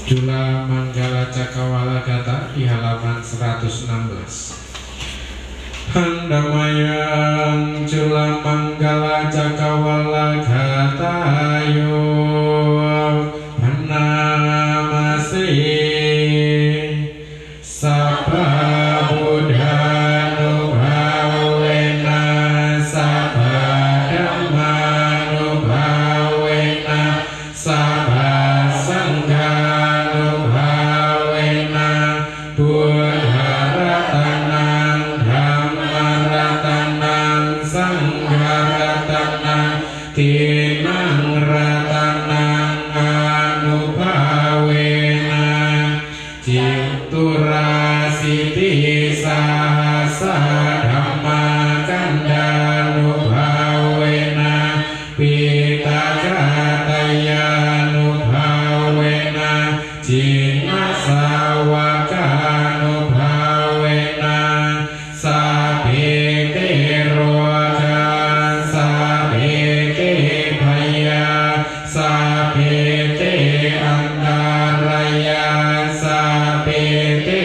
Jula Manggala Cakawala Gata di halaman 116. Handamayang Jula Manggala Cakawala Gata yo Hanamase Sabha Buddhanubhawena Sabha Dhammanubhawena Sabha Sanghanubhawena Buddharatanang Dhammaratanang Sangharatanang Tinang ratanang anubhawena Cipturasiti sahasa dhamma kandanubhawena Pitagatayanubhawena Jinnasawakanubhawena Sabete roga sabete bhaya sabete antaraya sabete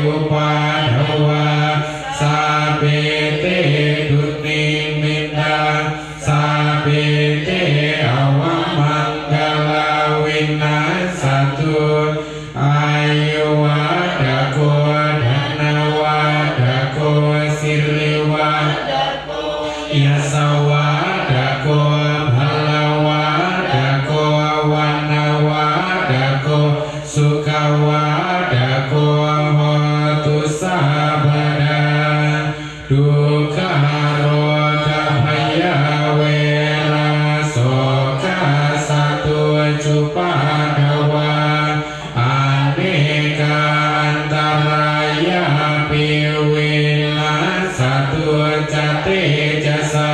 upadhawa sabete duniminda sabete awamanggala winasatu ayu wadako dhanawadako sirliwadako yasawadako bhalawadako wanawadako sukawadako hotu sabada duka roga bhaya wera soka satu cupadawa aneka antaraya piwina satu cate jasa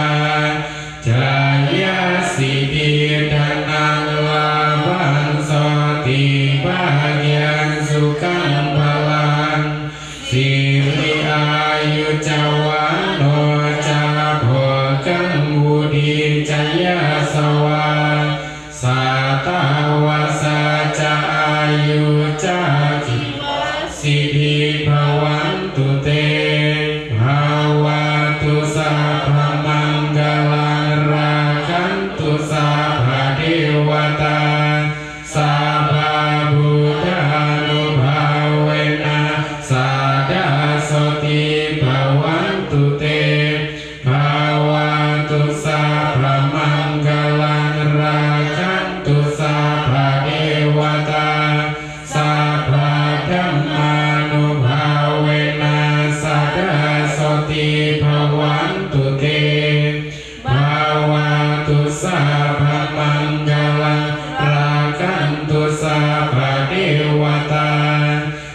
jaya siddhi danang labang soti bagian sukang balang siri ayu cawano cabokang budi jaya sawa satawasa ca ayu caki siddhi bhawantu te bhawatu sabha manggalang rakantu sabha dewata sabha buddhanubhawena sadasoti bhawantu te bhawatu sabha manggalang rakantu sabha dewata sabha dhammanubhawena sadasoti bhawantu te bhawatu sabha manggalang rakantu sabha dewata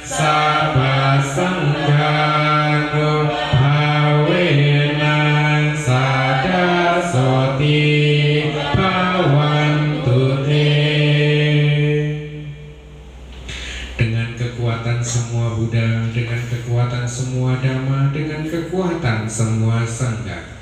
sabha sanghanubhawena sadasoti bhawantu te. Dengan kekuatan semua Buddha, dengan kekuatan semua Dhamma, dengan kekuatan semua Sangha,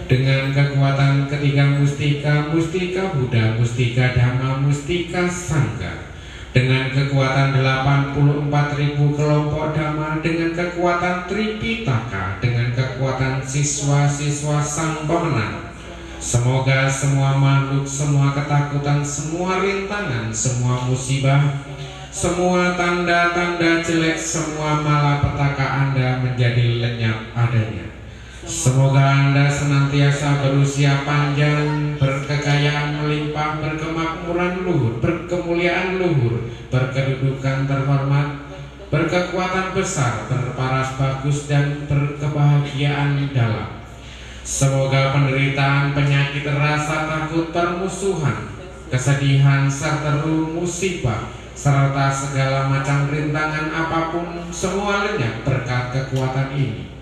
dengan kekuatan ketiga mustika, mustika Buddha, mustika Dhamma, mustika Sangha, dengan kekuatan 84.000 kelompok Dhamma, dengan kekuatan Tripitaka, dengan kekuatan siswa-siswa sang pemenang. Semoga semua makhluk, semua ketakutan, semua rintangan, semua musibah, semua tanda-tanda jelek, semua malapetaka Anda menjadi lenyap adanya. Semoga Anda senantiasa berusia panjang, berkekayaan melimpah, berkemakmuran luhur, berkemuliaan luhur, berkedudukan terhormat, berkekuatan besar, berparas bagus, dan berkebahagiaan dalam. Semoga penderitaan, penyakit, rasa takut, permusuhan, kesedihan, seteru, musibah, serta segala macam rintangan apapun semua lenyap berkat kekuatan ini.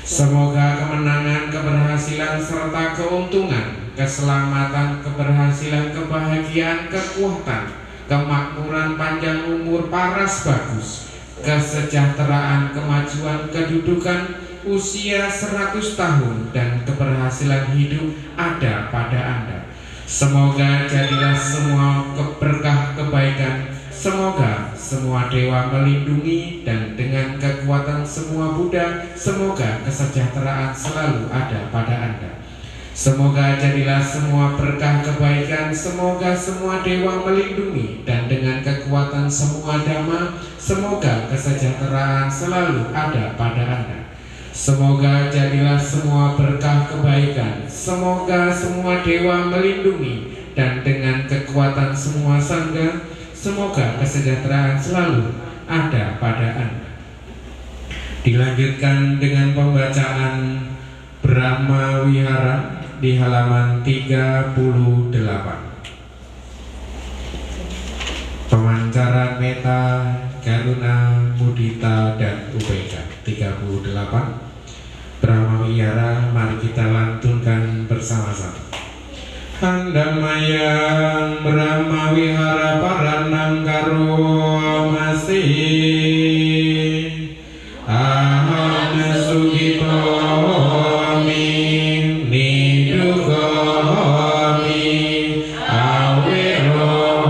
Semoga kemenangan, keberhasilan, serta keuntungan, keselamatan, keberhasilan, kebahagiaan, kekuatan, kemakmuran, panjang umur, paras bagus, kesejahteraan, kemajuan, kedudukan, usia 100 tahun, dan keberhasilan hidup ada pada Anda. Semoga jadilah semua berkah kebaikan. Semoga semua dewa melindungi, dan dengan kekuatan semua Buddha, semoga kesejahteraan selalu ada pada Anda. Semoga jadilah semua berkah kebaikan. Semoga semua dewa melindungi, dan dengan kekuatan semua Dhamma, semoga kesejahteraan selalu ada pada Anda. Semoga jadilah semua berkah kebaikan. Semoga semua dewa melindungi, dan dengan kekuatan semua sangga, semoga kesejahteraan selalu ada pada Anda. Dilanjutkan dengan pembacaan Brahma Wihara di halaman 38. Pemancaran metta, karuna, mudita, dan ubeka 38. Brahma Wihara, mari kita lantunkan bersama-sama. Handamayang Brahma Wihara paranang karo masih aham sugito mi nidugo mi awero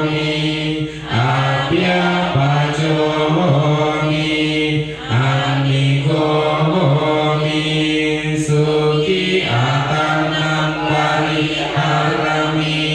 mi abya bajo mi amigo mi suki atanam bari harami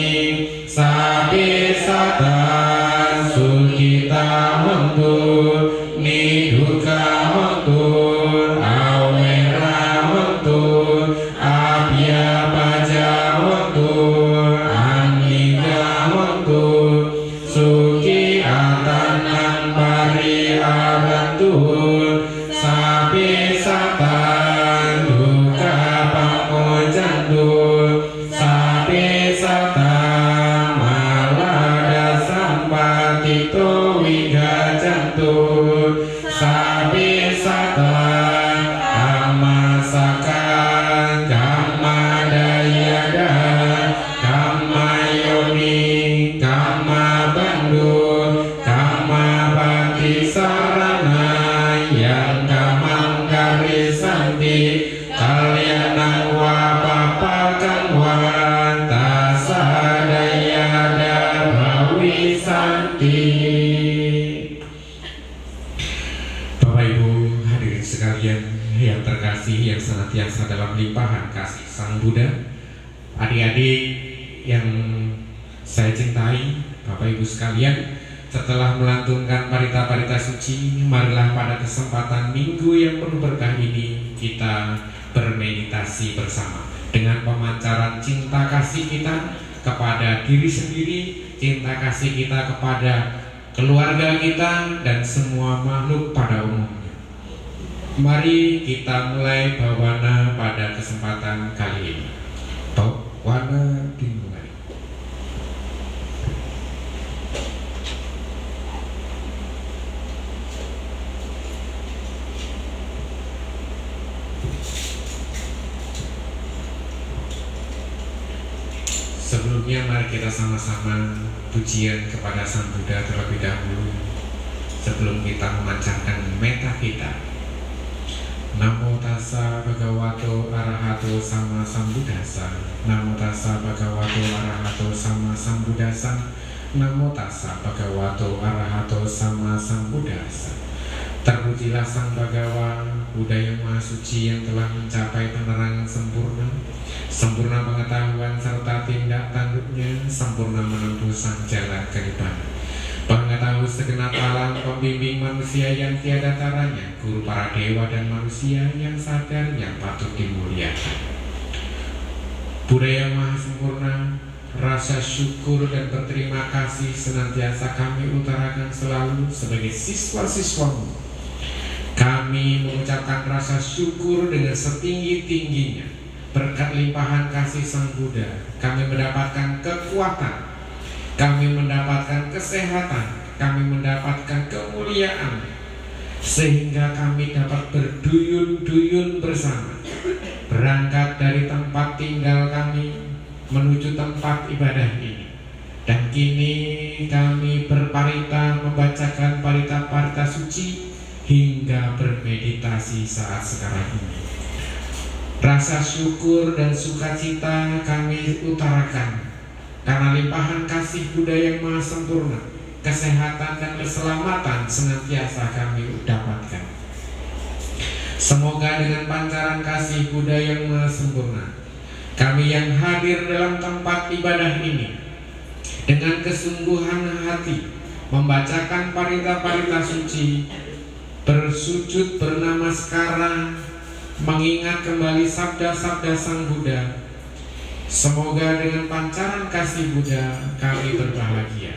sabi satan sukita mundur niduka mundur awera mundur abya baja mundur amiga mundur suki atanan bari arantur sabi satan duka pangojandur sabi satan malada sampatito wigajantur sabi satan amasakan kama dayadan kama yoni kama bandur kama bhakti sarana yang kamang karisanti kalyanang wapapakan wantasa dayada bawi santi. Bapak Ibu hadirin sekalian yang terkasih, yang senantiasa dalam limpahan kasih Sang Buddha, adik-adik yang saya cintai, Bapak Ibu sekalian, setelah melantunkan parita-parita suci, marilah pada kesempatan minggu yang penuh berkah ini kita bermeditasi bersama dengan pemancaran cinta kasih kita kepada diri sendiri, cinta kasih kita kepada keluarga kita, dan semua makhluk pada umumnya. Mari kita mulai bawana pada kesempatan kali ini. Bawana dimulai. Sebelumnya mari kita sama-sama pujian kepada Sang Buddha terlebih dahulu sebelum kita memancarkan metta kita. Namo tassa bhagavato arahato sama sambuddhassa. Namo tassa bhagavato arahato sama sambuddhassa. Namo tassa bhagavato arahato sama sambuddhassa. Terpujilah Sang Bhagawa, Buddha yang Maha Suci yang telah mencapai penerangan sempurna, sempurna pengetahuan serta tindak tanduknya, sempurna menempuh sang jalan kenibbana. Pengetahu segenap alam, pembimbing manusia yang tiada taranya, guru para dewa dan manusia yang sadar, yang patut dimuliakan. Buddha yang Maha Sempurna, rasa syukur dan berterima kasih senantiasa kami utarakan selalu sebagai siswa-siswamu. Kami mengucapkan rasa syukur dengan setinggi-tingginya. Berkat limpahan kasih Sang Buddha, kami mendapatkan kekuatan, kami mendapatkan kesehatan, kami mendapatkan kemuliaan, sehingga kami dapat berduyun-duyun bersama, berangkat dari tempat tinggal kami menuju tempat ibadah ini. Dan kini kami berparita membacakan parita-parita suci hingga bermeditasi saat sekarang ini. Rasa syukur dan sukacita kami utarakan karena limpahan kasih Buddha yang maha sempurna, kesehatan dan keselamatan senantiasa kami dapatkan. Semoga dengan pancaran kasih Buddha yang maha sempurna, kami yang hadir dalam tempat ibadah ini dengan kesungguhan hati membacakan parita-parita suci, bersujud bernamaskara, mengingat kembali sabda-sabda Sang Buddha. Semoga dengan pancaran kasih Buddha kami berbahagia.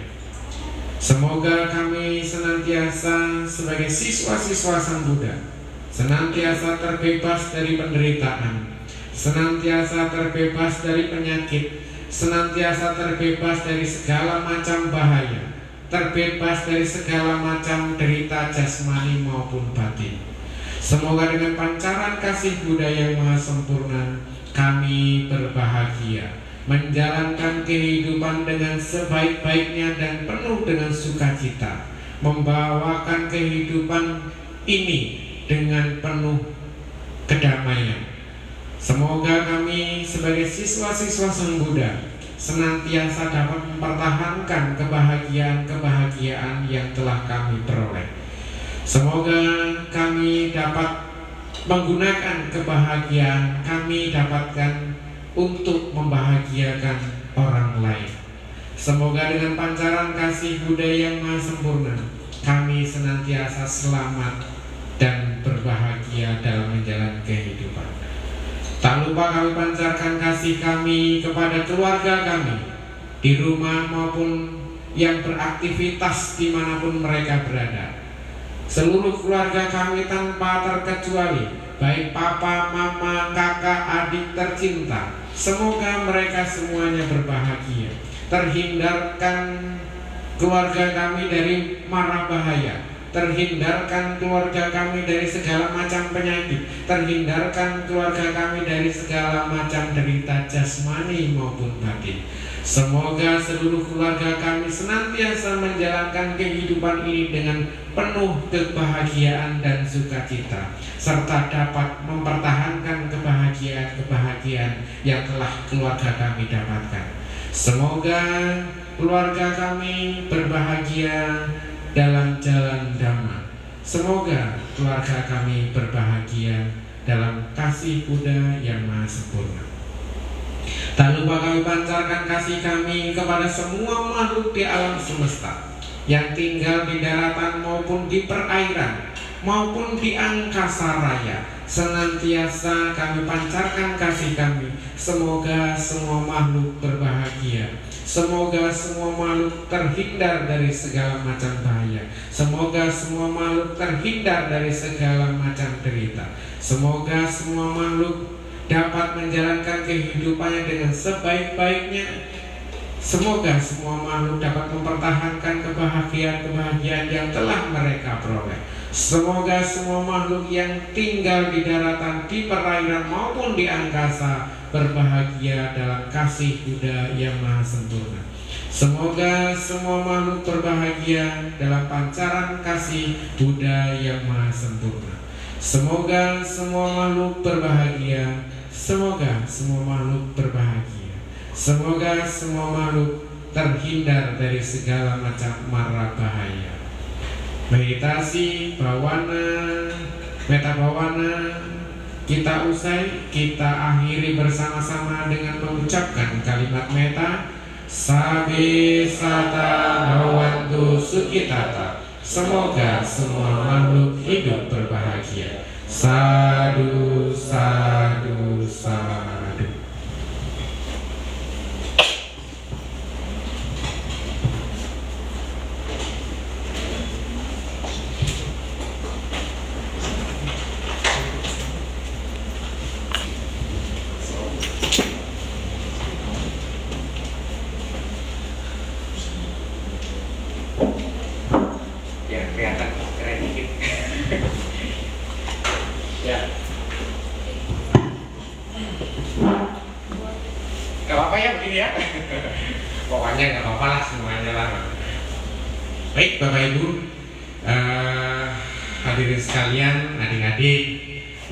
Semoga kami senantiasa sebagai siswa-siswa Sang Buddha senantiasa terbebas dari penderitaan, senantiasa terbebas dari penyakit, senantiasa terbebas dari segala macam bahaya, terbebas dari segala macam derita jasmani maupun batin. Semoga dengan pancaran kasih Buddha yang maha sempurna kami berbahagia, menjalankan kehidupan dengan sebaik-baiknya dan penuh dengan sukacita, membawakan kehidupan ini dengan penuh kedamaian. Semoga kami sebagai siswa-siswa Sang Buddha senantiasa dapat mempertahankan kebahagiaan-kebahagiaan yang telah kami peroleh. Semoga kami dapat menggunakan kebahagiaan kami dapatkan untuk membahagiakan orang lain. Semoga dengan pancaran kasih Buddha yang maha sempurna kami senantiasa selamat dan berbahagia dalam menjalani kehidupan. Tak lupa kami pancarkan kasih kami kepada keluarga kami di rumah maupun yang beraktivitas dimanapun mereka berada. Seluruh keluarga kami tanpa terkecuali, baik papa, mama, kakak, adik tercinta, semoga mereka semuanya berbahagia. Terhindarkan keluarga kami dari mara bahaya, terhindarkan keluarga kami dari segala macam penyakit, terhindarkan keluarga kami dari segala macam derita jasmani maupun batin. Semoga seluruh keluarga kami senantiasa menjalankan kehidupan ini dengan penuh kebahagiaan dan sukacita, serta dapat mempertahankan kebahagiaan-kebahagiaan yang telah keluarga kami dapatkan. Semoga keluarga kami berbahagia dalam jalan Dhamma. Semoga keluarga kami berbahagia dalam kasih Buddha yang maha sempurna. Tak lupa kami pancarkan kasih kami kepada semua makhluk di alam semesta yang tinggal di daratan maupun di perairan maupun di angkasa raya. Senantiasa kami pancarkan kasih kami. Semoga semua makhluk berbahagia. Semoga semua makhluk terhindar dari segala macam bahaya. Semoga semua makhluk terhindar dari segala macam derita. Semoga semua makhluk dapat menjalankan kehidupannya dengan sebaik-baiknya. Semoga semua makhluk dapat mempertahankan kebahagiaan-kebahagiaan yang telah mereka peroleh. Semoga semua makhluk yang tinggal di daratan, di perairan maupun di angkasa berbahagia dalam kasih Buddha yang maha sempurna. Semoga semua makhluk berbahagia dalam pancaran kasih Buddha yang maha sempurna. Semoga semua makhluk berbahagia. Semoga semua makhluk berbahagia. Semoga semua makhluk terhindar dari segala macam mara bahaya. Meditasi bawana, meta bawana kita usai, kita akhiri bersama-sama dengan mengucapkan kalimat meta. Sabe sata bhavantu sukhitata. Semoga semua makhluk hidup berbahagia. Sadu, sadu, sadu. Ya, kelihatan keren dikit. Ya. Gak apa-apa ya begini ya. Pokoknya nggak apa-apa lah, semuanya lah. Baik Bapak Ibu, hadirin sekalian, adik-adik,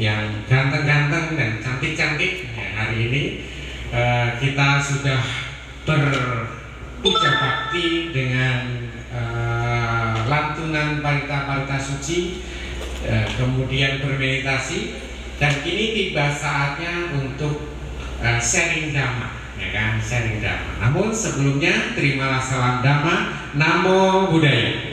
yang ganteng-ganteng dan cantik-cantik. Ya, hari ini kita sudah berucap bakti dengan lantunan parita-parita suci, kemudian bermeditasi, dan kini tiba saatnya untuk sharing dhamma, ya kan, sharing dhamma. Namun sebelumnya terimalah salam dhamma. Namo Buddhaya.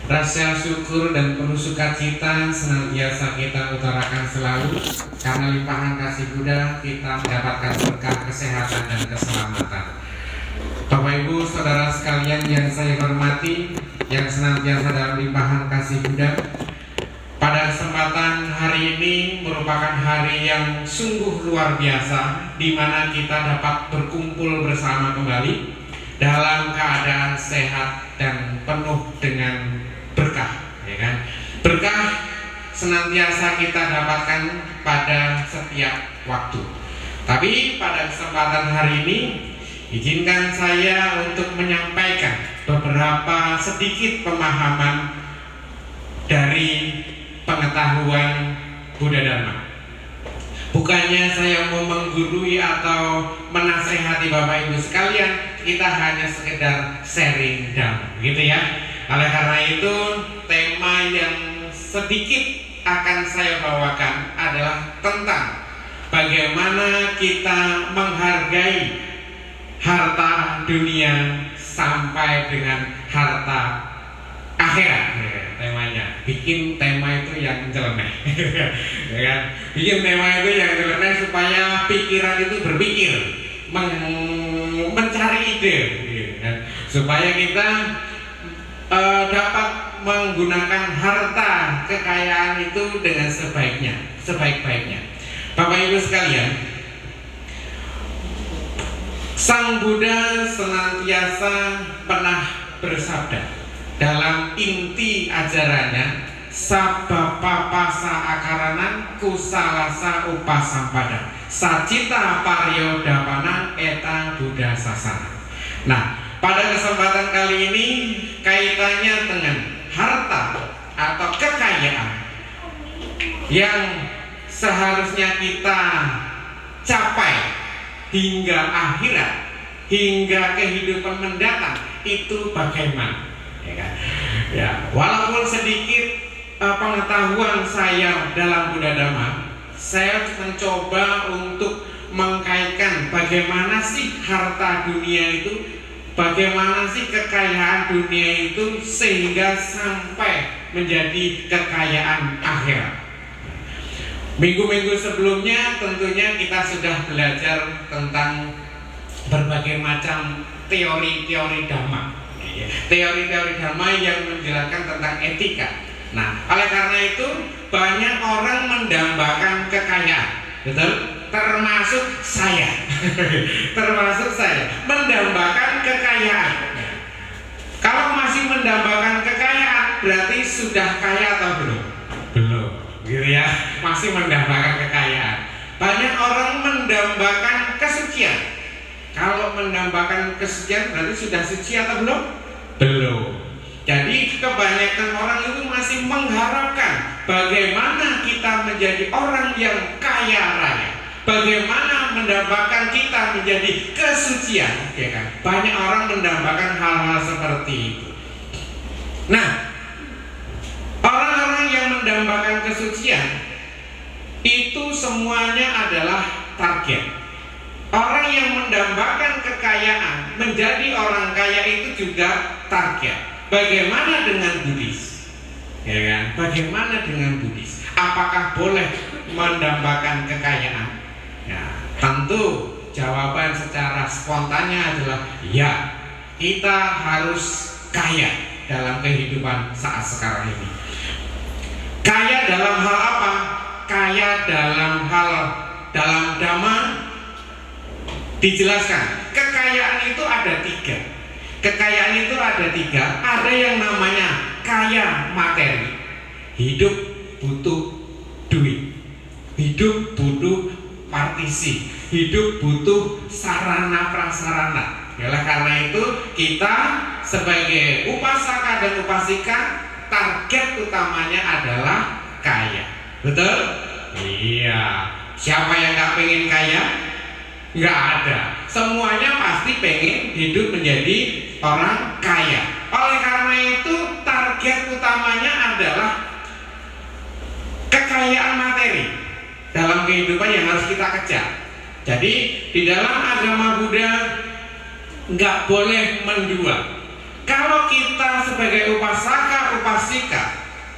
Rasa syukur dan penuh sukacita senantiasa kita utarakan selalu, karena limpahan kasih Buddha kita mendapatkan berkah kesehatan dan keselamatan. Bapak Ibu Saudara sekalian yang saya hormati, yang senantiasa dalam limpahan kasih Buddha, pada kesempatan hari ini merupakan hari yang sungguh luar biasa, di mana kita dapat berkumpul bersama kembali dalam keadaan sehat dan penuh dengan berkah, ya kan? Berkah senantiasa kita dapatkan pada setiap waktu. Tapi pada kesempatan hari ini, izinkan saya untuk menyampaikan beberapa sedikit pemahaman dari pengetahuan Buddha Dharma. Bukannya saya mau menggurui atau menasehati Bapak Ibu sekalian, kita hanya sekedar sharing Dhamma, gitu ya. Oleh karena itu, tema yang sedikit akan saya bawakan adalah tentang bagaimana kita menghargai harta dunia sampai dengan harta akhirat. Temanya bikin tema itu yang nyeleneh, ya kan? Bikin tema itu yang nyeleneh supaya pikiran itu berpikir, mencari ide, ya kan? Supaya kita dapat menggunakan harta kekayaan itu dengan sebaik-baiknya. Bapak Ibu sekalian, Sang Buddha senantiasa pernah bersabda dalam inti ajarannya, Sabba papasa akaranan kusalasa upasampada sacita paryodapana eta Buddha sasana. Nah, pada kesempatan kali ini kaitannya dengan harta atau kekayaan yang seharusnya kita capai hingga akhirat, hingga kehidupan mendatang, itu bagaimana? Ya kan? Ya, walaupun sedikit pengetahuan saya dalam Buddha Dhamma, saya mencoba untuk mengkaitkan bagaimana sih harta dunia itu, bagaimana sih kekayaan dunia itu sehingga sampai menjadi kekayaan akhirat. Minggu-minggu sebelumnya tentunya kita sudah belajar tentang berbagai macam teori-teori Dhamma, teori-teori Dhamma yang menjelaskan tentang etika. Nah, oleh karena itu banyak orang mendambakan kekayaan, betul? Termasuk saya, mendambakan kekayaan. Kalau masih mendambakan kekayaan, berarti sudah kaya atau belum? Belum, gitu ya. Masih mendambakan kekayaan. Banyak orang mendambakan kesucian. Kalau mendambakan kesucian, berarti sudah suci atau belum? Belum. Jadi kebanyakan orang itu masih mengharapkan bagaimana kita menjadi orang yang kaya raya, bagaimana mendambakan kita menjadi kesucian, ya kan? Banyak orang mendambakan hal-hal seperti itu. Nah, orang-orang yang mendambakan kesucian itu semuanya adalah target. Orang yang mendambakan kekayaan menjadi orang kaya itu juga target. Bagaimana dengan Buddhis? Ya kan? Bagaimana dengan Buddhis? Apakah boleh mendambakan kekayaan? Ya, tentu jawaban secara spontannya adalah ya. Kita harus kaya dalam kehidupan saat sekarang ini. Kaya dalam hal apa? Kaya dalam Dhamma dijelaskan. Kekayaan itu ada tiga. Kekayaan itu ada tiga. Ada yang namanya kaya materi. Hidup butuh duit. Hidup butuh partisi. Hidup butuh sarana prasarana. Oleh karena itu kita sebagai upasaka dan upasika, target utamanya adalah kaya. Betul? Iya. Siapa yang nggak pengen kaya? Nggak ada. Semuanya pasti pengen hidup menjadi orang kaya. Oleh karena itu target utamanya adalah kekayaan materi dalam kehidupan yang harus kita kejar. Jadi di dalam agama Buddha nggak boleh mendua. Kalau kita sebagai upasaka, upasika,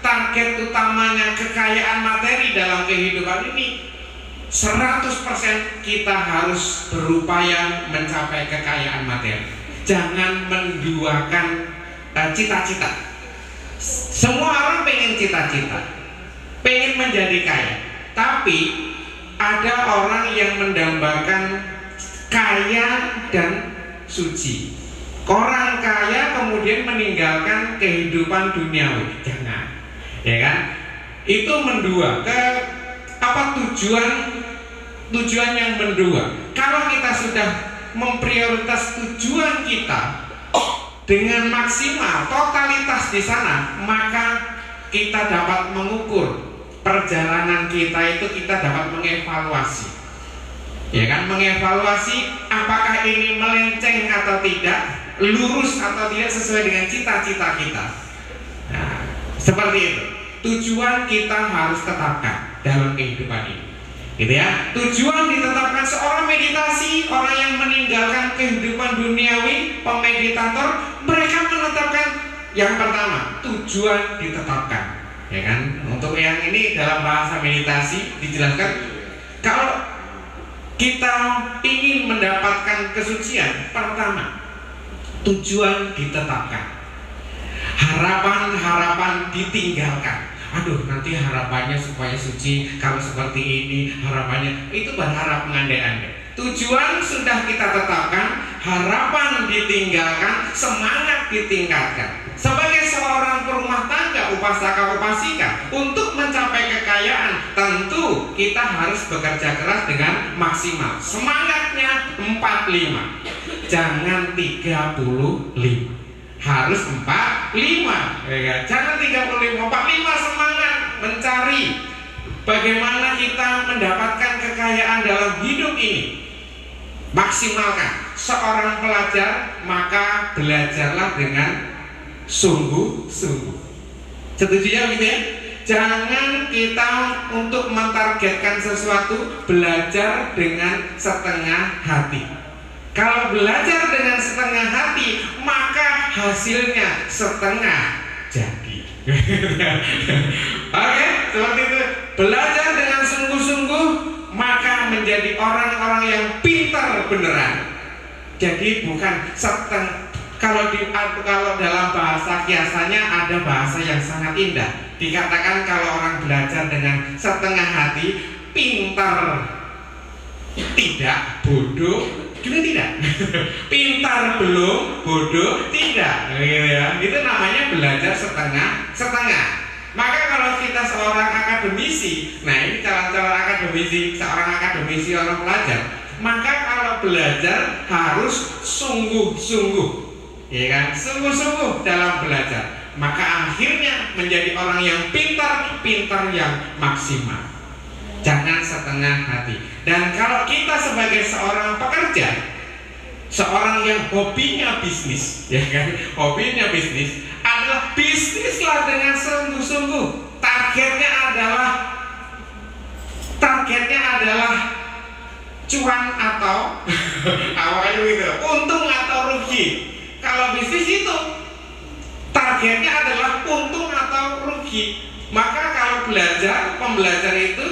target utamanya kekayaan materi dalam kehidupan ini, 100% kita harus berupaya mencapai kekayaan materi. Jangan menduakan cita-cita. Semua orang pengen cita-cita, pengen menjadi kaya. Tapi ada orang yang mendambakan kaya dan suci. Orang kaya kemudian meninggalkan kehidupan duniawi. Jangan, ya kan? Itu mendua ke tujuan yang mendua. Kalau kita sudah memprioritas tujuan kita dengan maksimal, totalitas di sana, maka kita dapat mengukur perjalanan kita itu, kita dapat mengevaluasi, ya kan? Mengevaluasi apakah ini melenceng atau tidak, lurus atau tidak sesuai dengan cita-cita kita. Nah, seperti itu. Tujuan kita harus tetapkan dalam kehidupan ini, gitu ya. Tujuan ditetapkan. Seorang meditasi, orang yang meninggalkan kehidupan duniawi, pemeditator, mereka menetapkan yang pertama, tujuan ditetapkan, ya kan. Untuk yang ini dalam bahasa meditasi dijelaskan, kalau kita ingin mendapatkan kesucian, pertama tujuan ditetapkan, harapan-harapan ditinggalkan. Aduh, nanti harapannya supaya suci, kalau seperti ini harapannya, itu berharap mengandai-andai. Tujuan sudah kita tetapkan, harapan ditinggalkan, semangat ditingkatkan. Sebagai seorang perumah tangga, upasaka upasika, untuk mencapai kekayaan, tentu kita harus bekerja keras dengan maksimal. Semangatnya 45, jangan 35, harus 45, ya. Jangan 35, 45 semangat mencari bagaimana kita mendapatkan kekayaan dalam hidup ini. Maksimalkan. Seorang pelajar, maka belajarlah dengan sungguh-sungguh. Setuju ya gitu ya? Jangan kita untuk mentargetkan sesuatu belajar dengan setengah hati. Kalau belajar dengan setengah hati, maka hasilnya setengah jadi. Oke, seperti itu. Belajar dengan sungguh-sungguh, maka menjadi orang-orang yang pintar beneran. Jadi bukan setengah. Kalau dalam bahasa kiasannya ada bahasa yang sangat indah. Dikatakan kalau orang belajar dengan setengah hati, pintar tidak, bodoh juga tidak. Pintar belum, bodoh tidak, gitu ya. Itu namanya belajar setengah. Maka kalau kita seorang akademisi, nah ini calon-calon akademisi, seorang akademisi, orang pelajar, maka kalau belajar harus sungguh-sungguh, ya kan? Sungguh-sungguh dalam belajar. Maka akhirnya menjadi orang yang pintar yang maksimal. Jangan setengah hati. Dan kalau kita sebagai seorang pekerja, seorang yang hobinya bisnis, ya kan, hobinya bisnis adalah bisnislah dengan sungguh-sungguh. Targetnya adalah cuan atau apa itu, untung atau rugi. Kalau bisnis itu targetnya adalah untung atau rugi. Maka kalau pembelajar itu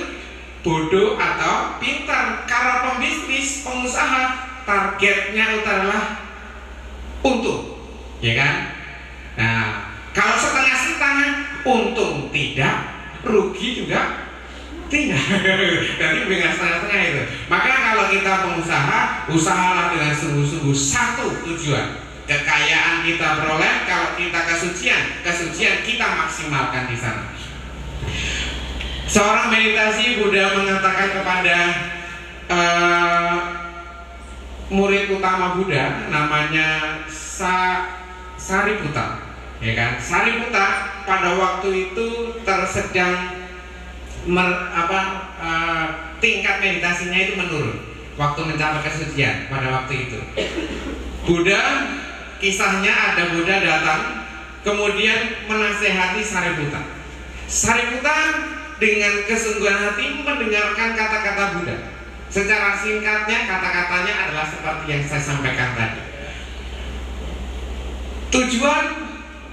bodoh atau pintar. Kalau pembisnis, pengusaha, targetnya adalah untung, ya kan? Nah, kalau setengah-setengah, untung tidak, rugi juga tidak. Jadi dengan setengah-setengah itu. Maka kalau kita pengusaha, usahalah dengan sungguh-sungguh. Satu tujuan, kekayaan kita peroleh. Kalau kita kesucian kita maksimalkan di sana. Seorang meditasi, Buddha mengatakan kepada murid utama Buddha, namanya Sariputta, ya kan? Sariputta pada waktu itu sedang tingkat meditasinya itu menurun waktu mencapai kesucian pada waktu itu. Buddha, kisahnya ada Buddha datang kemudian menasehati Sariputta. Sariputta dengan kesungguhan hati mendengarkan kata-kata Buddha. Secara singkatnya kata-katanya adalah seperti yang saya sampaikan tadi. Tujuan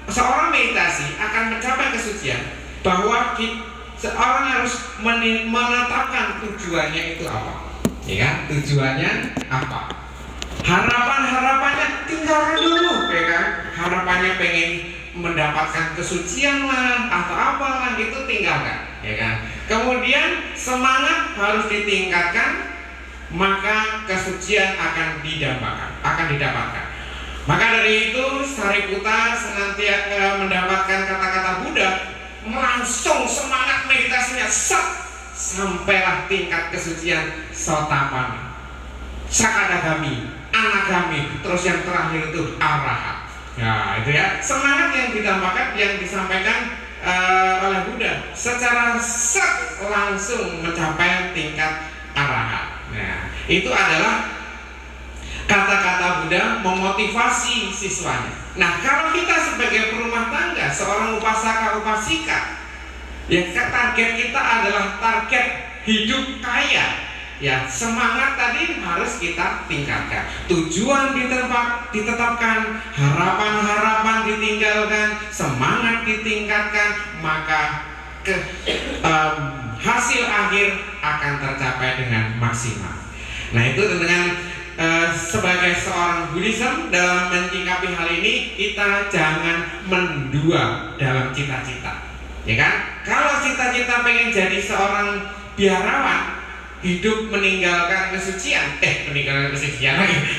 seorang meditasi akan mencapai kesucian bahwa seorang harus menetapkan tujuannya itu apa, ya kan? Tujuannya apa? Harapannya tinggalkan dulu, ya kan? Harapannya pengen mendapatkan kesucian lah atau apalah, itu tinggalkan, ya kan? Kemudian semangat harus ditingkatkan, maka kesucian akan didapatkan. Maka dari itu Sariputta senantiasa mendapatkan kata-kata Buddha, langsung semangat meditasinya sampailah tingkat kesucian Sotapanna, Sakadagami, Anagami, terus yang terakhir itu Arahat. Nah itu ya, semangat yang ditambahkan, yang disampaikan oleh Buddha secara langsung mencapai tingkat Arahat. Nah itu adalah kata-kata Buddha memotivasi siswanya. Nah kalau kita sebagai perumah tangga, seorang upasaka upasika, ya target kita adalah target hidup kaya, ya semangat tadi harus kita tingkatkan, tujuan ditetapkan, harapan ditinggalkan, semangat ditingkatkan, maka hasil akhir akan tercapai dengan maksimal. Nah itu dengan sebagai seorang Buddhism, dalam menyikapi hal ini kita jangan mendua dalam cita-cita, ya kan? Kalau cita-cita pengen jadi seorang biarawan, hidup meninggalkan kesucian,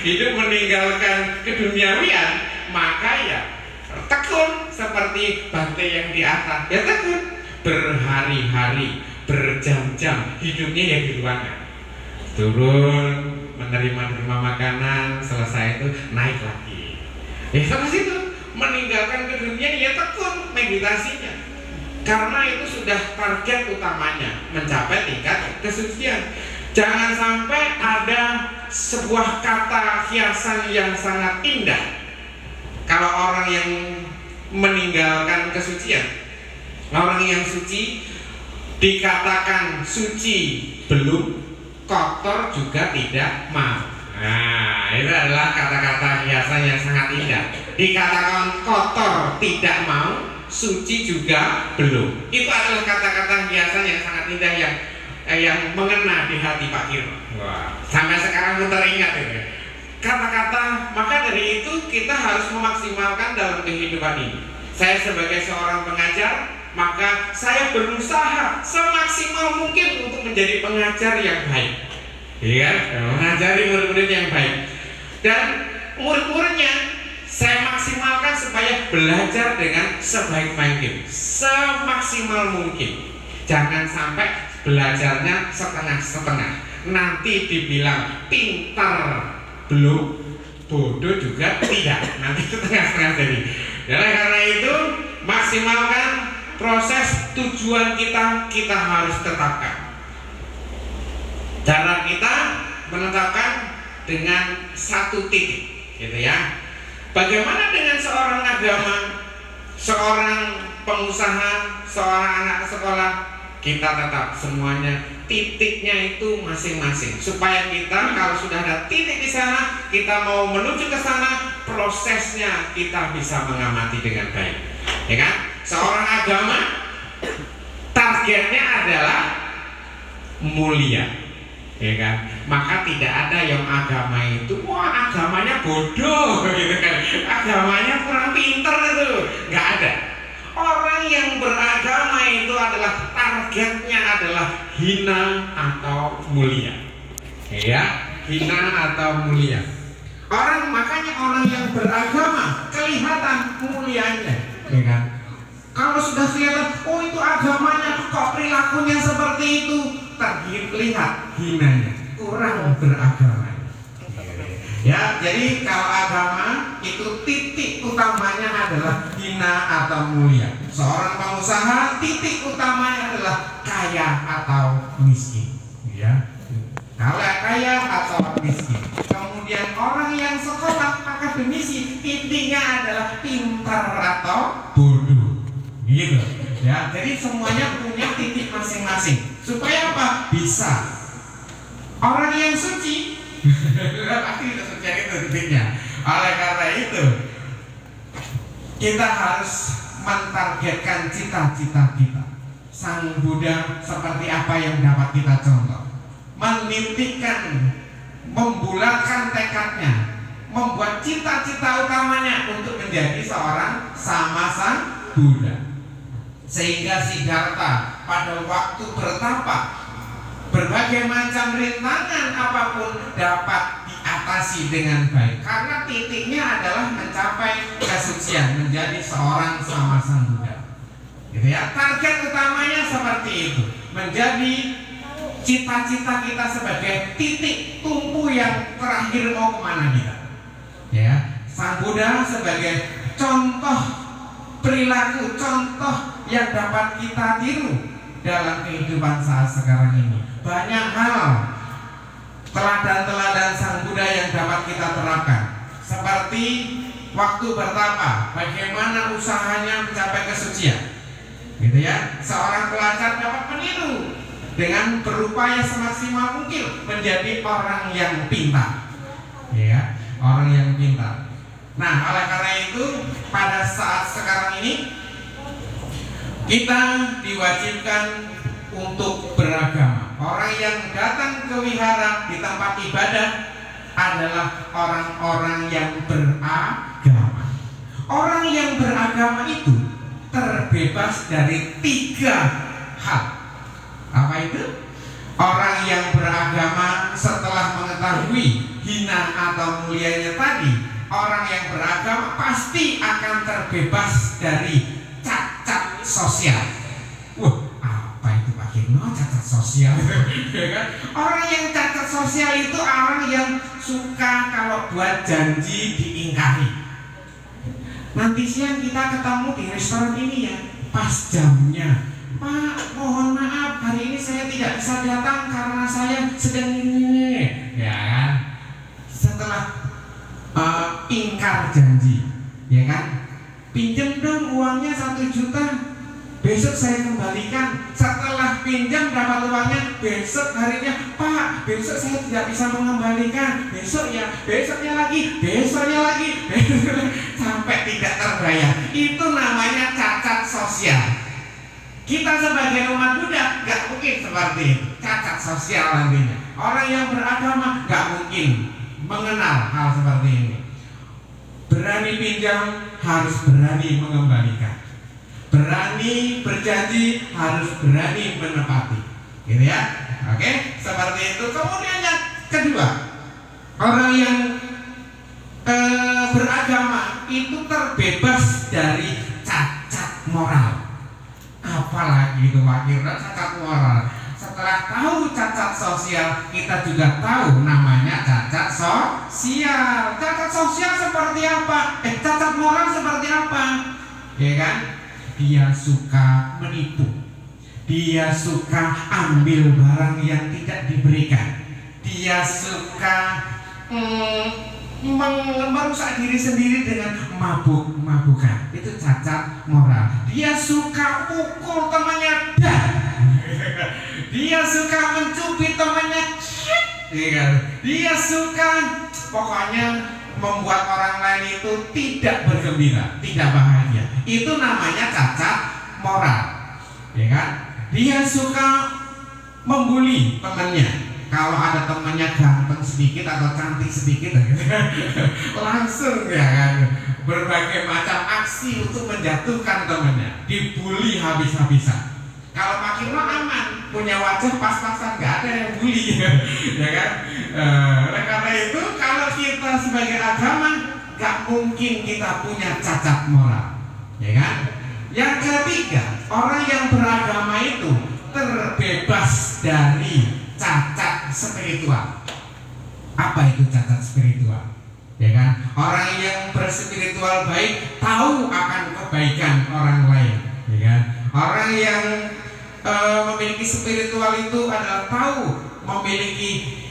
hidup meninggalkan keduniawian, maka ya tekun seperti Bante yang di atas, ya tekun berhari-hari, berjam-jam, hidupnya ya di ruangan, turun menerima makanan, selesai itu naik lagi. Ya terus itu meninggalkan ke dunia, ya tekun meditasinya. Karena itu sudah target utamanya, mencapai tingkat kesucian. Jangan sampai ada sebuah kata hiasan yang sangat indah. Kalau orang yang meninggalkan kesucian, orang yang suci dikatakan suci belum, kotor juga tidak mau. Nah itu adalah kata-kata hiasan yang sangat indah. Dikatakan kotor tidak mau, suci juga belum. Itu adalah kata-kata hiasan yang sangat indah yang mengena di hati Pak Kiro. Wah, sampai sekarang pun teringat itu. Kata-kata, maka dari itu kita harus memaksimalkan dalam kehidupan ini. Saya sebagai seorang pengajar, maka saya berusaha semaksimal mungkin untuk menjadi pengajar yang baik, ya, mengajari murid-murid yang baik, dan murid-muridnya saya maksimalkan supaya belajar dengan sebaik mungkin, semaksimal mungkin. Jangan sampai belajarnya setengah-setengah, nanti dibilang pintar belum, bodoh juga tidak, nanti setengah-setengah jadi. Karena itu maksimalkan proses tujuan kita harus tetapkan. Cara kita menetapkan dengan satu titik, gitu ya. Bagaimana dengan seorang agama, seorang pengusaha, seorang anak sekolah? Kita tetap semuanya titiknya itu masing-masing, supaya kita kalau sudah ada titik di sana, kita mau menuju ke sana, prosesnya kita bisa mengamati dengan baik, ya kan? Seorang agama targetnya adalah mulia, ya kan? Maka tidak ada yang agama itu, wah agamanya bodoh, gitu kan? Agamanya kurang pinter itu, nggak ada. Orang yang beragama itu adalah targetnya adalah hina atau mulia, ya, hina atau mulia. Makanya orang yang beragama kelihatan mulianya, ya kan? Kalau sudah kelihatan, oh itu agamanya, kok perilakunya seperti itu, terlihat hinanya, kurang beragama. Ya, jadi kalau agama itu titik utamanya adalah hina atau mulia. Seorang pengusaha titik utamanya adalah kaya atau miskin. Ya, kalau kaya atau miskin. Kemudian orang yang sekolah akademisi titiknya adalah pintar atau bodoh. Gitu. Ya, jadi semuanya punya titik masing-masing. Supaya apa? Bisa. Orang yang suci pasti kesucian itu titiknya. Oleh karena itu kita harus mentargetkan cita-cita kita. Sang Buddha seperti apa yang dapat kita contoh? Menitikkan, membulatkan tekadnya, membuat cita-cita utamanya untuk menjadi seorang sama Sang Buddha. Sehingga Siddhartha pada waktu bertapa, berbagai macam rintangan apapun dapat diatasi dengan baik, karena titiknya adalah mencapai kesucian, menjadi seorang sama Sang Buddha. Gitu ya, target utamanya seperti itu, menjadi cita-cita kita sebagai titik tumpu yang terakhir mau kemana kita. Ya, Sang Buddha sebagai contoh perilaku, contoh yang dapat kita tiru dalam kehidupan saat sekarang ini. Banyak hal teladan-teladan Sang Buddha yang dapat kita terapkan. Seperti waktu bertapa, bagaimana usahanya mencapai kesucian. Gitu ya, seorang pelajar dapat meniru dengan berupaya semaksimal mungkin menjadi orang yang pintar. Ya, orang yang pintar. Nah, oleh karena itu pada saat sekarang ini kita diwajibkan untuk beragama. Orang yang datang ke wihara di tempat ibadah adalah orang-orang yang beragama. Orang yang beragama itu terbebas dari 3 hal. Apa itu? Orang yang beragama setelah mengetahui hina atau mulianya tadi, orang yang beragama pasti akan terbebas dari cacat sosial. Wah, apa itu Pak Kirno, cacat sosial? Ya kan? Orang yang cacat sosial itu orang yang suka kalau buat janji diingkari. Nanti siang kita ketemu di restoran ini ya, pas jamnya. Pak, mohon maaf, hari ini saya tidak bisa datang karena saya sedang ini. Ya kan? Setelah ingkar janji, ya kan? Pinjam dong uangnya 1 juta, besok saya kembalikan. Setelah pinjam dapat uangnya, besok harinya, Pak, besok saya tidak bisa mengembalikan. Besok ya, besoknya lagi, sampai tidak terbayar. Itu namanya cacat sosial. Kita sebagai umat Buddha gak mungkin seperti itu, cacat sosial nantinya. Orang yang beragama gak mungkin mengenal hal seperti ini. Berani pinjam harus berani mengembalikan. Berani berjanji harus berani menepati. Gitu ya. Oke, seperti itu. Kemudian yang kedua, orang yang beragama itu terbebas dari cacat moral. Apalagi itu wakilnya cacat moral. Setelah tahu cacat sosial, kita juga tahu namanya cacat sosial. Cacat sosial seperti apa? Cacat moral seperti apa? Ya kan? Dia suka menipu. Dia suka ambil barang yang tidak diberikan. Dia suka merusak diri sendiri dengan mabuk-mabukan. Itu cacat moral. Dia suka pukul temannya, dia suka mencubit temannya, dia suka pokoknya membuat orang lain itu tidak bergembira, tidak bahagia. Itu namanya cacat moral, ya kan? Dia suka membuli temannya. Kalau ada temannya ganteng sedikit atau cantik sedikit, langsung ya kan, berbagai macam aksi untuk menjatuhkan temannya, dibully habis-habisan. Kalau Pak Kirno aman, punya wajah pas-pasan, gak ada yang bully, ya kan? Oleh karena itu, kalau kita sebagai agama, gak mungkin kita punya cacat moral, ya kan? Yang ketiga, orang yang beragama itu terbebas dari cacat spiritual. Apa itu cacat spiritual? Ya kan? Orang yang berspiritual baik tahu akan kebaikan orang lain, ya kan? Orang yang memiliki spiritual itu adalah tahu memiliki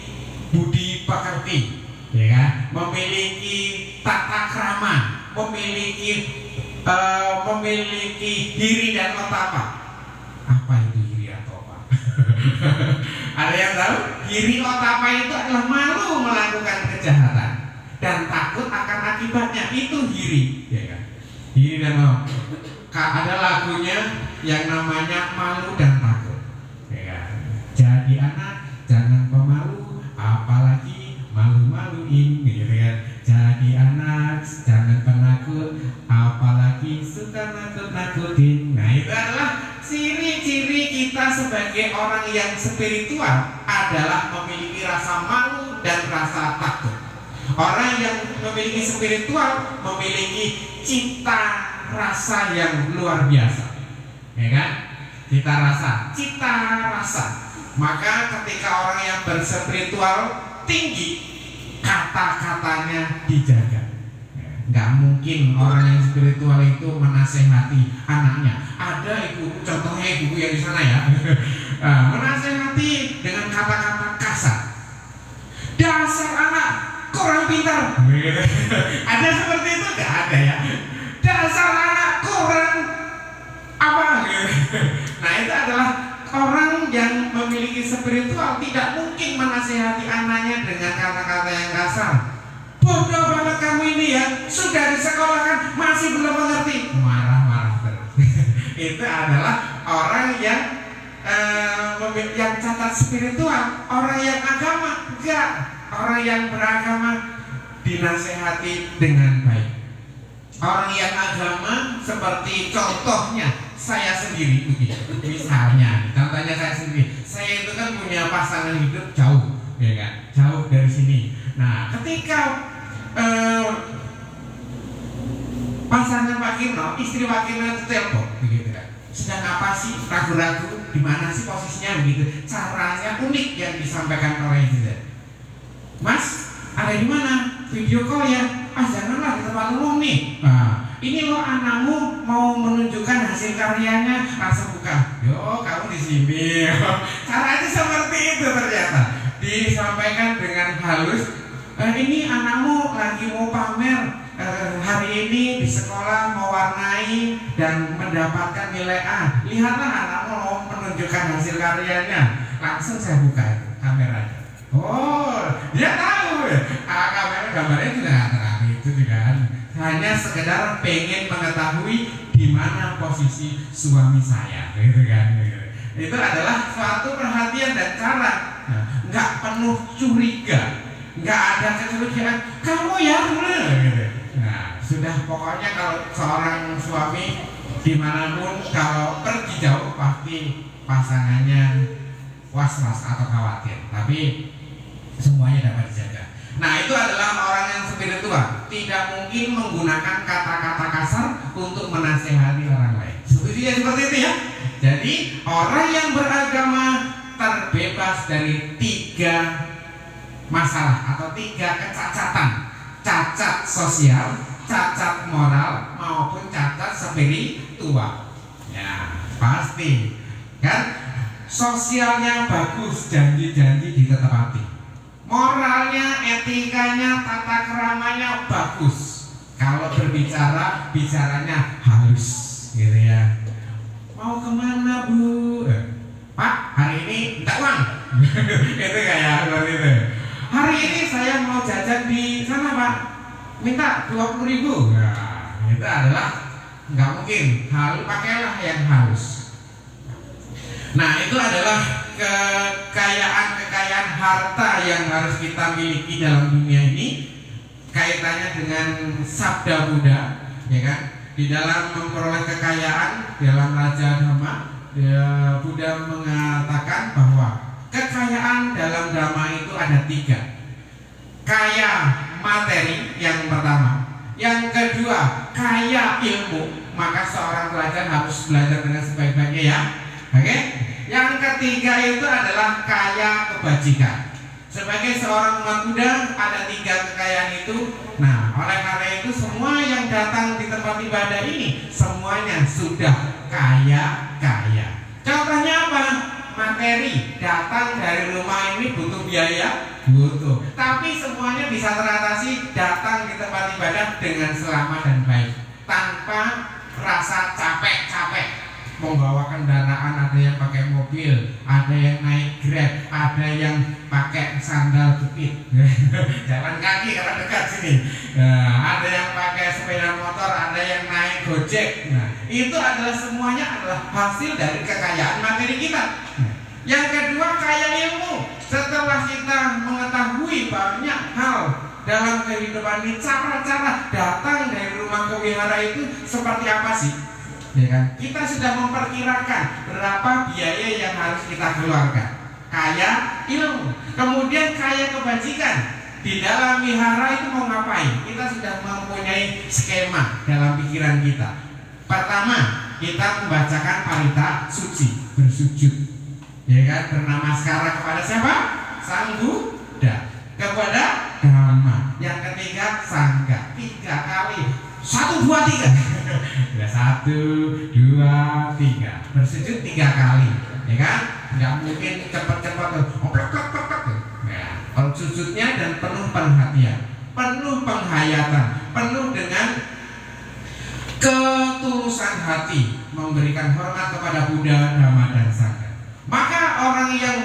budi pekerti, ya kan? Memiliki tata krama, memiliki diri dan otapa. Apa itu diri atau apa? Ada yang tahu? Diri otapa itu adalah malu melakukan kejahatan dan takut akan akibatnya. Itu diri, ya kan? Diri dan ada lagunya yang namanya malu dan takut, ya kan? Jadi anak jangan pemalu, apalagi malu-maluin, gitu kan? Jadi anak jangan penakut, apalagi suka nakut-nakutin. Nah, itu adalah ciri-ciri kita sebagai orang yang spiritual adalah memiliki rasa malu dan rasa takut. Orang yang memiliki spiritual memiliki cita rasa yang luar biasa, ya kan? Cita rasa. Maka ketika orang yang berspiritual tinggi, kata-katanya dijaga. Nggak mungkin orang yang spiritual itu menasehati anaknya. Ada ibu, contohnya ibu yang di sana ya, menasehati dengan kata-kata kasar. Dasar anak kurang pintar. Ada seperti itu? Nggak ada ya. Dasar anak kurang apa? Nah, itu adalah orang yang memiliki spiritual tidak mungkin menasehati anaknya dengan kata-kata yang kasar. Bodoh banget kamu ini ya, sudah disekolahkan masih belum mengerti. Marah-marah terus. Itu adalah orang yang cacat spiritual. Orang yang agama enggak. Orang yang beragama dinasehati dengan baik. Orang yang agama seperti contohnya saya sendiri begitu. Misalnya, contohnya saya sendiri. Saya itu kan punya pasangan hidup jauh, ya kan? Jauh dari sini. Nah, ketika pasangan Pak Kirno, istri Pak Kirno itu telepon, begitu kan? Sedang apa sih? Ragu-ragu, di mana sih posisinya begitu? Caranya unik yang disampaikan oleh dia. Mas, ada di mana? Video call ya? Janganlah di tempat umum nih. Nah, ini loh anakmu mau menunjukkan hasil karyanya, langsung buka. Yo, kamu di sini. Caranya seperti itu ternyata. Disampaikan dengan halus. Ini anakmu lagi mau pamer hari ini di sekolah mewarnai dan mendapatkan nilai A. Lihatlah anakmu mau menunjukkan hasil karyanya. Langsung saya buka kameranya. Oh, dia tahu ya. Kamera gambarnya juga nggak terang itu juga. Hanya sekedar pengen mengetahui di mana posisi suami saya, gitu kan? Itu adalah suatu perhatian dan cara, nggak penuh curiga, nggak ada kecurigaan. Kamu ya, gitu. Nah, sudah pokoknya kalau seorang suami dimanapun kalau pergi jauh pasti pasangannya was-was atau khawatir. Tapi semuanya dapat dijaga. Nah, itu adalah orang yang spiritual. Tidak mungkin menggunakan kata-kata kasar untuk menasehati orang lain. Setuju ya seperti itu ya? Jadi orang yang beragama terbebas dari 3 masalah atau 3 kecacatan. Cacat sosial, cacat moral, maupun cacat spiritual. Ya, pasti. Kan? Sosialnya bagus, janji-janji ditepati. Moralnya, etikanya, tata keramanya bagus. Kalau berbicara, bicaranya halus, gitu ya. Mau kemana bu? Pak, hari ini minta uang. Itu kayak seperti itu. Hari ini saya mau jajan di sana pak, minta 20.000. Nah, itu adalah nggak mungkin. Pakailah yang halus. Nah, itu adalah kekayaan harta yang harus kita miliki dalam dunia ini. Kaitannya dengan sabda Buddha, ya kan? Di dalam memperoleh kekayaan dalam Raja Dhamma, Buddha mengatakan bahwa kekayaan dalam Dhamma itu ada 3. Kaya materi yang pertama, yang kedua kaya ilmu, maka seorang pelajar harus belajar dengan sebaik-baiknya ya. Oke? Yang ketiga itu adalah kaya kebajikan. Sebagai seorang umat Buddha ada 3 kekayaan itu. Nah, oleh karena itu semua yang datang di tempat ibadah ini semuanya sudah kaya. Contohnya apa? Materi. Datang dari rumah ini butuh biaya? Butuh. Tapi semuanya bisa teratasi datang di tempat ibadah dengan selamat dan baik, tanpa rasa capek. Membawa kendaraan, ada yang pakai mobil, ada yang naik Grab, ada yang pakai sandal jepit jalan kaki karena dekat sini. Ada yang pakai sepeda motor, ada yang naik Gojek. Nah, itu adalah semuanya adalah hasil dari kekayaan materi kita. Yang kedua, kaya ilmu. Setelah kita mengetahui banyak hal dalam kehidupan ini, cara-cara datang dari rumah ke wihara itu seperti apa sih? Ya kan? Kita sudah memperkirakan berapa biaya yang harus kita keluarkan. Kaya ilmu, kemudian kaya kebajikan. Di dalam wihara itu mau ngapain? Kita sudah mempunyai skema dalam pikiran kita. Pertama, kita membacakan parita suci, bersujud, ya kan? Bernamaskara kepada siapa? Sang Buddha, kepada Dhamma. Yang ketiga, Sangha. 3 kali. 1, 2, 3. 1, 2, 3. Bersujud 3 kali, ya kan? Nggak mungkin cepat-cepat tuh. Nah, kalau sujudnya dan penuh perhatian, penuh penghayatan, penuh dengan ketulusan hati, memberikan hormat kepada Buddha, Dhamma, dan Sangha. Maka orang yang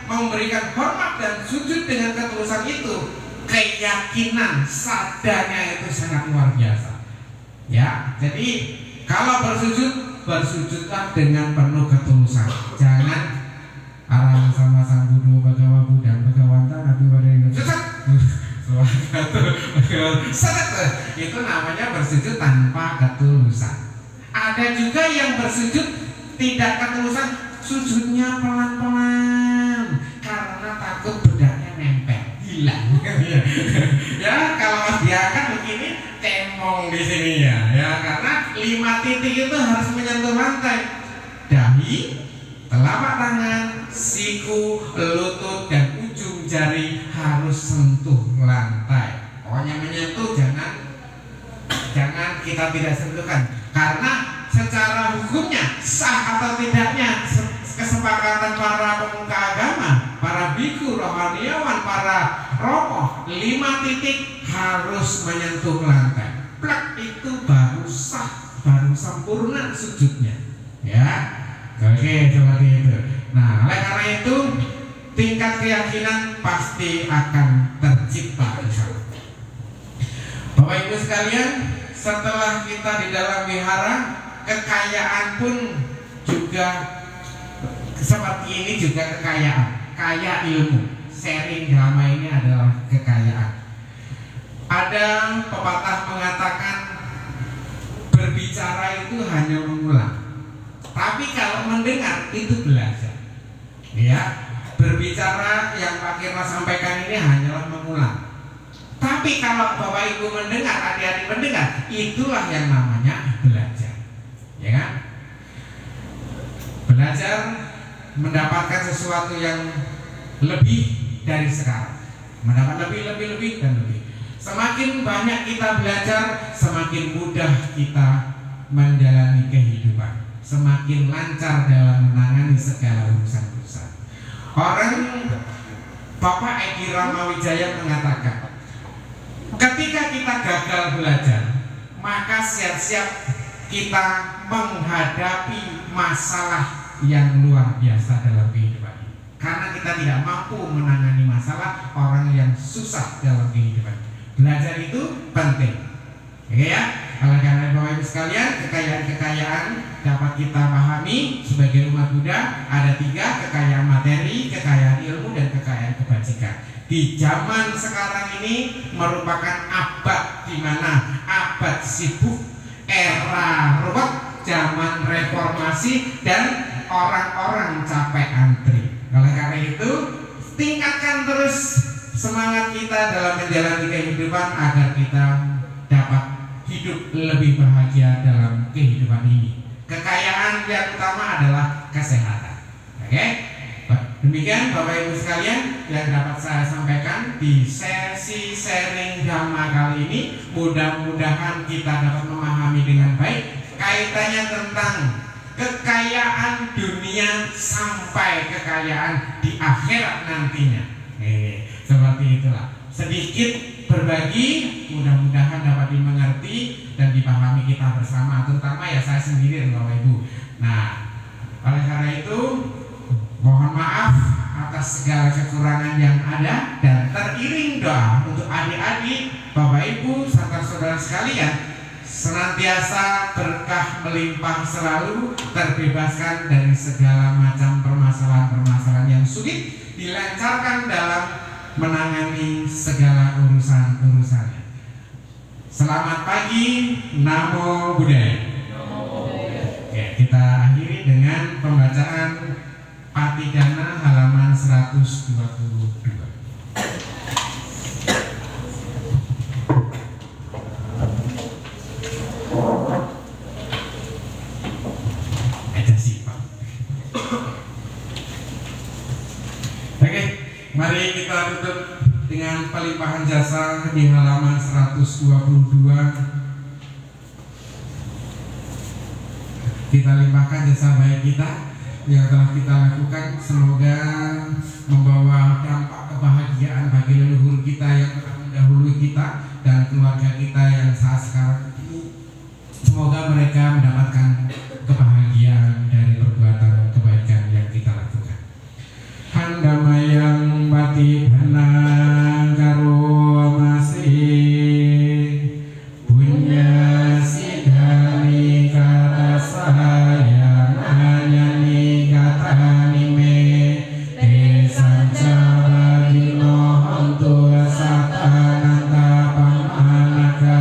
memberikan hormat dan sujud dengan ketulusan itu, keyakinan sadarnya itu sangat luar biasa. Ya, jadi kalau bersujudlah dengan penuh ketulusan. Jangan arang sama sang Buddha Bhagawa Buddha Bhagawanta Nabi Wadaya itu namanya bersujud tanpa ketulusan. Ada juga yang bersujud tidak ketulusan, sujudnya pelan-pelan karena takut bedaknya nempel, hilang. Ya, kalau Mas diangkat begini cemong di sini ya, karena 5 titik itu harus menyentuh lantai. Dahi, telapak tangan, siku, lutut, dan ujung jari harus sentuh lantai. Pokoknya menyentuh, jangan kita tidak sentuhkan. Karena secara hukumnya sah atau tidaknya kesepakatan para pemuka agama, para biku, rohaniawan, para romo, 5 titik harus menyentuh lantai. Plak, itu baru sah, baru sempurna sujudnya. Ya, oke, seperti itu. Nah, oleh karena itu tingkat keyakinan pasti akan tercipta di sana. Bapak Ibu sekalian, setelah kita di dalam wihara, kekayaan pun juga seperti ini, juga kekayaan, kaya ilmu. Sharing Dhamma ini adalah kekayaan. Ada pepatah mengatakan berbicara itu hanya mengulang, tapi kalau mendengar itu belajar. Ya, berbicara yang Pak Kirna sampaikan ini hanyalah mengulang. Tapi kalau Bapak Ibu mendengar, adik-adik mendengar, itulah yang namanya belajar. Ya kan? Belajar mendapatkan sesuatu yang lebih dari sekarang, mendapat lebih dan lebih. Semakin banyak kita belajar, semakin mudah kita menjalani kehidupan, semakin lancar dalam menangani segala urusan-urusan. Orang Bapak Edi Ramawijaya mengatakan, ketika kita gagal belajar, maka siap-siap kita menghadapi masalah yang luar biasa dalam kehidupan ini. Karena kita tidak mampu menangani masalah orang yang susah dalam kehidupan. Belajar itu penting. Oke ya? Oleh karena Bapak Ibu sekalian, kekayaan dapat kita pahami sebagai umat Buddha ada 3: kekayaan materi, kekayaan ilmu, dan kekayaan kebajikan. Di zaman sekarang ini merupakan abad di mana abad sibuk, era ruwet, zaman reformasi, dan orang-orang capek antri. Oleh karena itu, tingkatkan terus semangat kita dalam menjalani kehidupan agar kita dapat hidup lebih bahagia dalam kehidupan ini. Kekayaan yang utama adalah kesehatan. Oke? Demikian Bapak Ibu sekalian yang dapat saya sampaikan di sesi sharing Dhamma kali ini. Mudah-mudahan kita dapat memahami dengan baik kaitannya tentang kekayaan dunia sampai kekayaan di akhirat nantinya. Seperti itulah. Sedikit berbagi, mudah-mudahan dapat dimengerti dan dipahami kita bersama, terutama ya saya sendiri dan Bapak Ibu. Nah, oleh karena itu mohon maaf atas segala kekurangan yang ada dan teriring doa untuk adik-adik, Bapak Ibu, serta saudara sekalian senantiasa berkah melimpah selalu, terbebaskan dari segala macam permasalahan-permasalahan yang sulit, dilancarkan dalam menangani segala urusan-urusannya. Selamat pagi, Namo Buddhaya. Ya, kita akhiri dengan pembacaan Patidana halaman 122. Oke, mari kita tutup dengan pelimpahan jasa di halaman 122. Kita limpahkan jasa baik kita yang telah kita lakukan, semoga membawa dampak kebahagiaan bagi leluhur kita yang telah mendahului kita dan keluarga kita yang saat sekarang ini. Semoga mereka mendapatkan kebahagiaan dari perbuatan kebaikan yang kita lakukan. Handamayang mati hanang karo masih punya sidani kata sayang anyani kata nime desan jawa dino hontu satananta pamanaka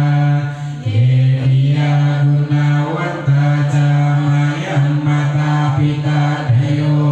yedia gunawanta jamayan mata pita dayo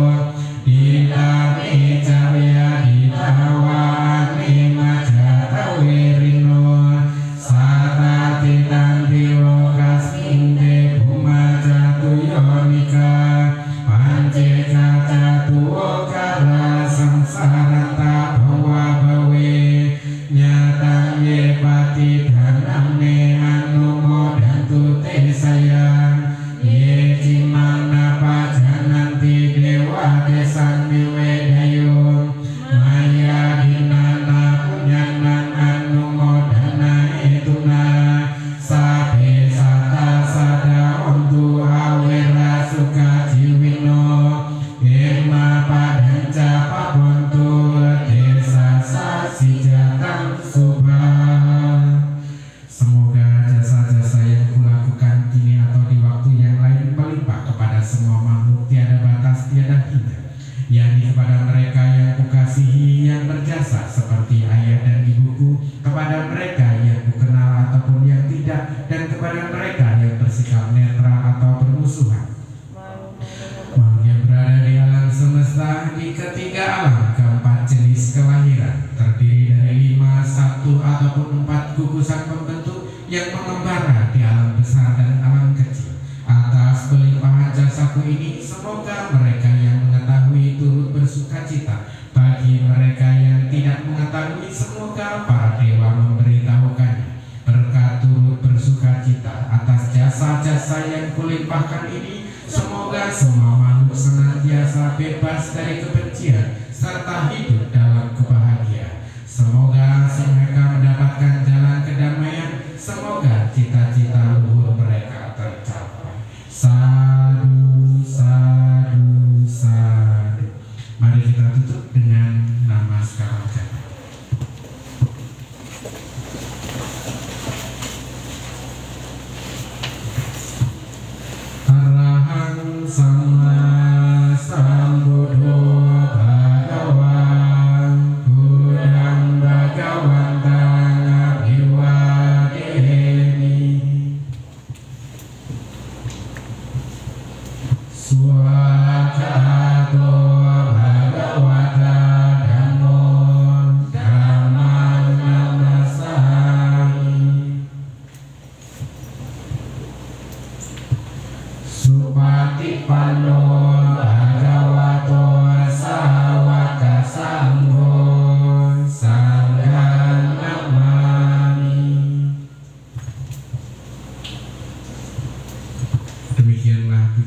Supati pan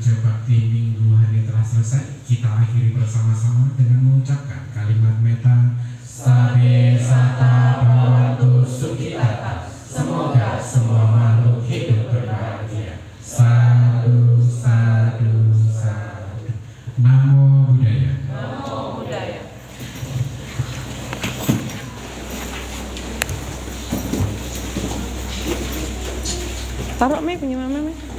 puja bakti minggu hari telah selesai. Kita akhiri bersama-sama dengan mengucapkan kalimat meta Sabe Sata Bhavantu Sukhitata. Semoga semua makhluk hidup berbahagia. Sadu, sadu, sadu. Namo Buddhaya. Namo Buddhaya. Taruh punya mama